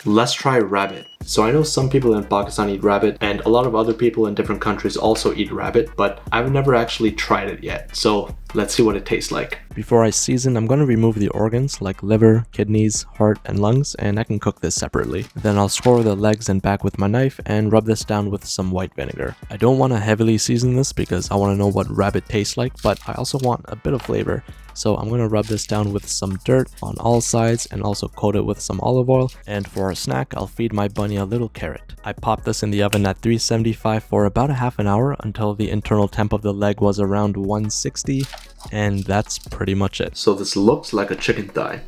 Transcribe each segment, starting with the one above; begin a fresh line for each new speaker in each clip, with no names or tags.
Let's try rabbit. So I know some people in Pakistan eat rabbit and a lot of other people in different countries also eat rabbit, but I've never actually tried it yet. So let's see what it tastes like. Before I season, I'm going to remove the organs like liver, kidneys, heart, and lungs, and I can cook this separately. Then I'll score the legs and back with my knife and rub this down with some white vinegar. I don't want to heavily season this because I want to know what rabbit tastes like, but I also want a bit of flavor. So I'm going to rub this down with some dirt on all sides and also coat it with some olive oil. And for a snack, I'll feed my bunny a little carrot. I popped this in the oven at 375 for about a half an hour until the internal temp of the leg was around 160. And that's pretty much it. So this looks like a chicken thigh.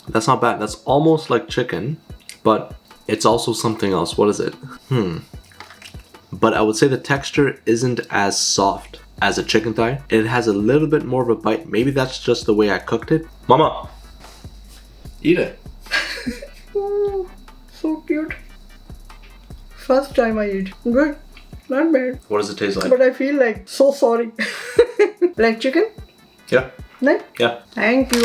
That's not bad. That's almost like chicken, but it's also something else. What is it? But I would say the texture isn't as soft as a chicken thigh. It has a little bit more of a bite. Maybe that's just the way I cooked it. Mama, eat it.
Oh, so cute. First time I eat. Good. Not bad.
What does it taste like?
But I feel like so sorry. Like chicken?
Yeah.
No?
Yeah.
Thank you.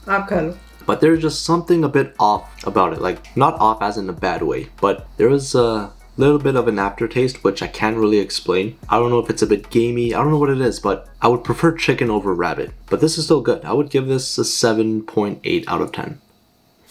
Aap kha lo.
But there's just something a bit off about it. Like, not off as in a bad way, but there was a little bit of an aftertaste which I can't really explain. I don't know if it's a bit gamey, I don't know what it is, but I would prefer chicken over rabbit. But this is still good. I would give this a 7.8 out of 10.